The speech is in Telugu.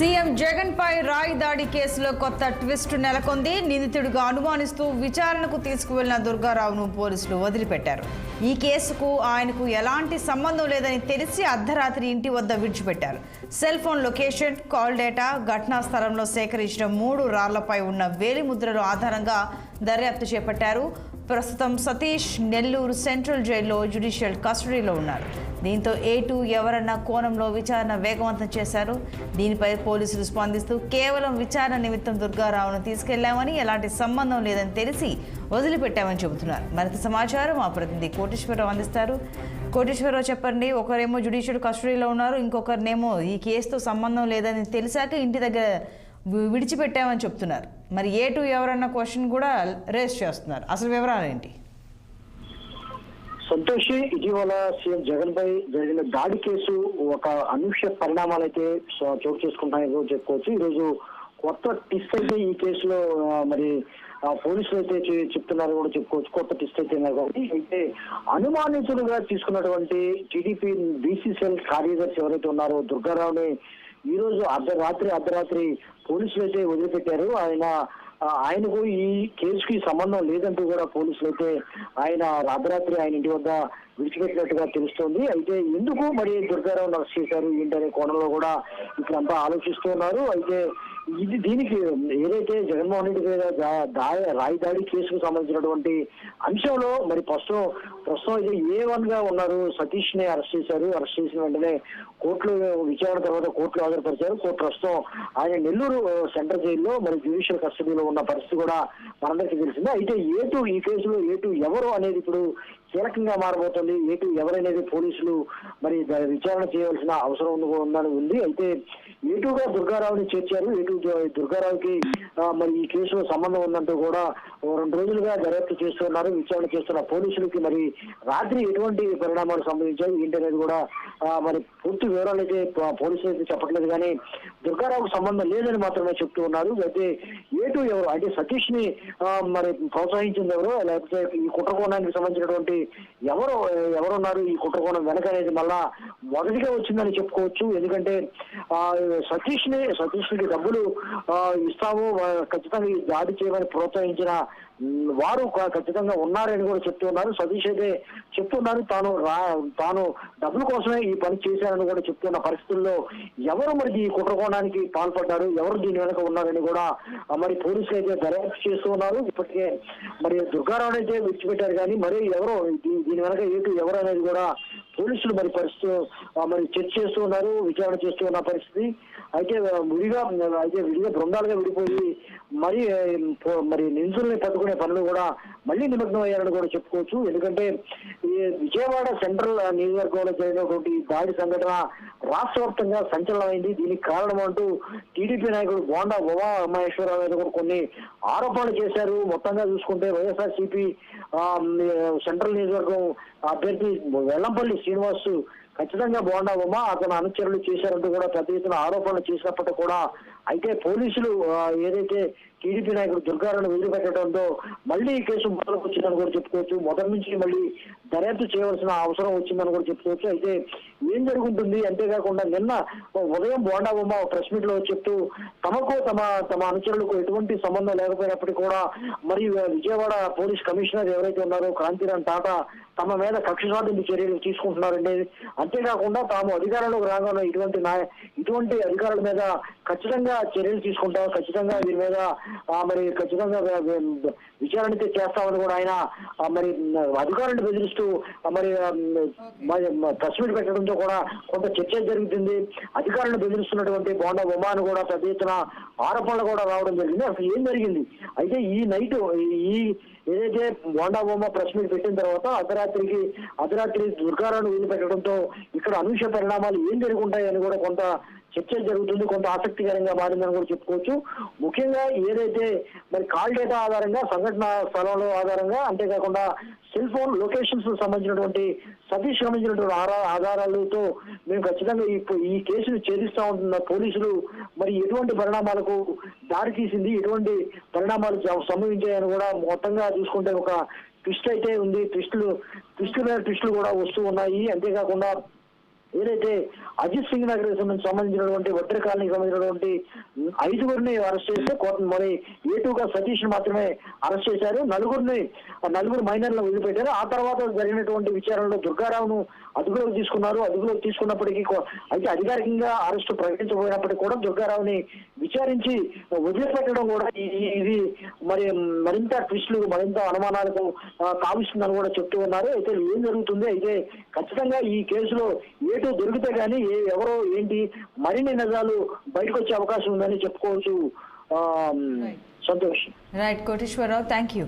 సీఎం జగన్ పై రాయి దాడి కేసులో కొత్త ట్విస్ట్ నెలకొంది. నిందితుడిగా అనుమానిస్తూ విచారణకు తీసుకువెళ్లిన దుర్గారావును పోలీసులు వదిలిపెట్టారు. ఈ కేసుకు ఆయనకు ఎలాంటి సంబంధం లేదని తెలిసి అర్ధరాత్రి ఇంటి వద్ద విడిచిపెట్టారు. Cell phone location, call data, ఘటనా స్థలంలో సేకరించిన 3 రాళ్లపై ఉన్న వేలిముద్రల ఆధారంగా దర్యాప్తు చేపట్టారు. ప్రస్తుతం సతీష్ నెల్లూరు సెంట్రల్ జైల్లో జ్యుడిషియల్ కస్టడీలో ఉన్నారు. దీంతో A2 ఎవరన్న కోణంలో విచారణ వేగవంతం చేశారు. దీనిపై పోలీసులు స్పందిస్తూ కేవలం విచారణ నిమిత్తం దుర్గారావును తీసుకెళ్లామని, ఎలాంటి సంబంధం లేదని తెలిసి వదిలిపెట్టామని చెబుతున్నారు. మరింత సమాచారం మా ప్రతినిధి కోటేశ్వరరావు అందిస్తారు. కోటేశ్వరరావు చెప్పండి, ఒకరేమో జ్యుడిషియల్ కస్టడీలో ఉన్నారు, ఇంకొకరినేమో ఈ కేసుతో సంబంధం లేదని తెలిసాక ఇంటి దగ్గర విడిచిపెట్టామని చెప్తున్నారు. మరి A2 ఎవరన్న క్వశ్చన్ కూడా రేస్ చేస్తున్నారు. అసలు వివరాలు ఏంటి? సంతోషి, ఇటీవల సీఎం జగన్ పై జరిగిన దాడి కేసు ఒక అనూహ్య పరిణామాలు అయితే చోటు చేసుకుంటాయని చెప్పుకోవచ్చు. ఈరోజు కొత్త ట్విస్ట్ అయితే ఈ కేసులో మరి పోలీసులు అయితే చెప్తున్నారు కూడా చెప్పుకోవచ్చు. కొత్త ట్విస్ట్ అయితే కాబట్టి అయితే అనుమానితులుగా తీసుకున్నటువంటి టీడీపీ బీసీసీఎల్ కార్యదర్శి ఎవరైతే ఉన్నారో దుర్గారావుని ఈ రోజు అర్ధరాత్రి పోలీసులు అయితే వదిలిపెట్టారు. ఆయనకు ఈ కేసుకి సంబంధం లేదంటూ కూడా పోలీసులు అయితే అర్ధరాత్రి ఆయన ఇంటి వద్ద విడిచిపెట్టినట్టుగా తెలుస్తోంది. అయితే ఎందుకు మరి దుర్గారావును అరెస్ట్ చేశారు ఏంటనే కోణంలో కూడా ఇక్కడంతా ఆలోచిస్తూ ఉన్నారు. అయితే దీనికి ఏదైతే జగన్మోహన్ రెడ్డి మీద రాయి దాడి కేసుకు సంబంధించినటువంటి అంశంలో మరి ప్రస్తుతం అయితే A1 గా ఉన్నారు సతీష్ ని అరెస్ట్ చేశారు. అరెస్ట్ చేసిన వెంటనే కోర్టులో విచారణ తర్వాత కోర్టులో హాజరుపరిచారు. ప్రస్తుతం ఆయన నెల్లూరు సెంట్రల్ జైల్లో మరి జ్యుడిషియల్ కస్టడీలో ఉన్న పరిస్థితి కూడా మనందరికీ తెలిసిందే. అయితే A2 ఈ కేసులో A2 ఎవరు అనేది ఇప్పుడు కీలకంగా మారబోతుంది. A2 ఎవరనేది పోలీసులు మరి విచారణ చేయవలసిన అవసరం ఉంది. అయితే A2గా దుర్గారావుని చేర్చారు. A2 దుర్గారావుకి మరి ఈ కేసులో సంబంధం ఉందంటూ కూడా 2 రోజులుగా దర్యాప్తు చేస్తున్నారు. విచారణ చేస్తున్న పోలీసులకి మరి రాత్రి ఎటువంటి పరిణామాలు సంభవించాయి ఏంటనేది కూడా మరి పూర్తి వివరాలు అయితే పోలీసులు అయితే చెప్పట్లేదు. కానీ దుర్గారావుకు సంబంధం లేదని మాత్రమే చెప్తూ ఉన్నారు. అయితే A2 ఎవరు అంటే సతీష్ ని మరి ప్రోత్సహించింది ఎవరు, లేకపోతే ఈ కుట్రకోణానికి సంబంధించినటువంటి ఎవరున్నారు ఈ కుట్రకోణం వెనక అనేది మళ్ళా మొదటిగా వచ్చిందని చెప్పుకోవచ్చు. ఎందుకంటే సతీష్ కి డబ్బులు ఇస్తాము, ఖచ్చితంగా ఈ దాడి చేయమని ప్రోత్సహించిన వారు ఖచ్చితంగా ఉన్నారని కూడా చెప్తున్నారు. సతీష్ అయితే చెప్తున్నారు తాను డబ్బుల కోసమే ఈ పని చేశారని కూడా చెప్తున్న పరిస్థితుల్లో ఎవరు మరి ఈ కుట్రకోణానికి పాల్పడ్డారు, ఎవరు దీని వెనక ఉన్నారని కూడా మరి పోలీసులు అయితే దర్యాప్తు చేస్తూ ఉన్నారు. ఇప్పటికే మరి దుర్గారావు అయితే విడిచిపెట్టారు. కానీ మరి ఎవరో దీని వెనక A2 ఎవరు అనేది కూడా పోలీసులు మరి మరి చర్చ చేస్తూ ఉన్నారు, విచారణ చేస్తూ ఉన్న పరిస్థితి. అయితే విడిగా బృందాలుగా విడిపోయి మరి నిందితుల్ని పట్టుకునే పనులు కూడా మళ్ళీ నిమగ్నం అయ్యారని కూడా చెప్పుకోవచ్చు. ఎందుకంటే ఈ విజయవాడ సెంట్రల్ నియోజకవర్గంలో జరిగినటువంటి దాడి సంఘటన రాష్ట్ర వ్యాప్తంగా సంచలనమైంది. దీనికి కారణం అంటూ టీడీపీ నాయకుడు బోండా ఉమామహేశ్వరరావు మీద కూడా కొన్ని ఆరోపణలు చేశారు. మొత్తంగా చూసుకుంటే వైఎస్ఆర్సీపీ సెంట్రల్ నియోజకవర్గం అభ్యర్థి వెల్లంపల్లి శ్రీనివాస్ ఖచ్చితంగా బోండా ఉమా అతను అనుచరులు చేశారంటూ కూడా పెద్ద ఎత్తున ఆరోపణలు చేసినప్పటికీ కూడా అయితే పోలీసులు ఏదైతే టీడీపీ నాయకుడు దుర్గారావును వదిలిపెట్టడంతో మళ్ళీ ఈ కేసు మొదలకు వచ్చిందని కూడా చెప్పుకోవచ్చు. మొదటి నుంచి మళ్ళీ దర్యాప్తు చేయవలసిన అవసరం వచ్చిందని కూడా చెప్పుకోవచ్చు. అయితే ఏం జరుగుతుంది, అంతేకాకుండా నిన్న ఉదయం బోండా ఉమా ప్రెస్ మీట్ లో చెప్తూ తమకు తమ అనుచరులకు ఎటువంటి సంబంధం లేకపోయినప్పటికీ కూడా మరి విజయవాడ పోలీస్ కమిషనర్ ఎవరైతే ఉన్నారో కాంతిరామ్ టాటా తమ మీద కక్ష సాధింపు చర్యలు తీసుకుంటున్నారండి. అంతేకాకుండా తాము అధికారంలోకి రాగానే ఇటువంటి అధికారుల మీద ఖచ్చితంగా చర్యలు తీసుకుంటాం, ఖచ్చితంగా దీని మీద మరి ఖచ్చితంగా విచారణ చేస్తామని కూడా ఆయన మరి అధికారులను బెదిరిస్తూ మరి ప్రెస్ మీట్ పెట్టడంతో కూడా కొంత చర్చ జరుగుతుంది. అధికారులను బెదిరిస్తున్నటువంటి బోండా ఉమాను కూడా పెద్ద ఎత్తున ఆరోపణలు కూడా రావడం జరిగింది. అసలు ఏం జరిగింది? అయితే ఈ నైట్ ఏదైతే బోండా ఉమా ప్రెస్ మీట్ పెట్టిన తర్వాత అర్ధరాత్రి దుర్గారావును వదిలిపెట్టడంతో ఇక్కడ అనూహ్య పరిణామాలు ఏం జరుగుంటాయని కూడా కొంత చర్చ జరుగుతుంది, కొంత ఆసక్తికరంగా మారిందని కూడా చెప్పుకోవచ్చు. ముఖ్యంగా ఏదైతే మరి కాల్ డేటా ఆధారంగా, సంఘటన స్థలంలో ఆధారంగా, అంతేకాకుండా సెల్ ఫోన్ లొకేషన్స్ సంబంధించినటువంటి సతీష్ సంబంధించినటువంటి ఆధారాలతో మేము ఖచ్చితంగా ఈ కేసును ఛేదిస్తా ఉంటున్న పోలీసులు మరి ఎటువంటి పరిణామాలకు దారి తీసింది, ఎటువంటి పరిణామాలు సంభవించాయని కూడా మొత్తంగా చూసుకుంటే ఒక ట్విస్ట్ అయితే ఉంది. ట్విస్టులు కూడా వస్తూ ఉన్నాయి. అంతేకాకుండా ఏదైతే అజిత్ సింగ్ నగర్ సంబంధించినటువంటి వడ్డెర కాలనీకి సంబంధించినటువంటి 5గురిని అరెస్ట్ చేస్తే మరి ఏటుగా సతీష్ మాత్రమే అరెస్ట్ చేశారు. నలుగురు మైనర్లను వదిలిపెట్టారు. ఆ తర్వాత జరిగినటువంటి విచారణలో దుర్గారావును అదుపులోకి తీసుకున్నారు. అదుపులోకి తీసుకున్నప్పటికీ అయితే అధికారికంగా అరెస్టు ప్రకటించబోయినప్పటికీ కూడా దుర్గారావుని విచారించి వదిలిపెట్టడం కూడా ఇది మరింత ట్విస్టులు మరింత అనుమానాలకు కావిస్తుందని కూడా చెప్తూ ఉన్నారు. అయితే ఏం జరుగుతుంది, అయితే ఖచ్చితంగా ఈ కేసులో ఏటో దొరికితే గానీ ఎవరో ఏంటి మరిన్ని నిజాలు బయటకు వచ్చే అవకాశం ఉందని చెప్పుకోవచ్చు. Santosh. Right Koteswararao, thank you.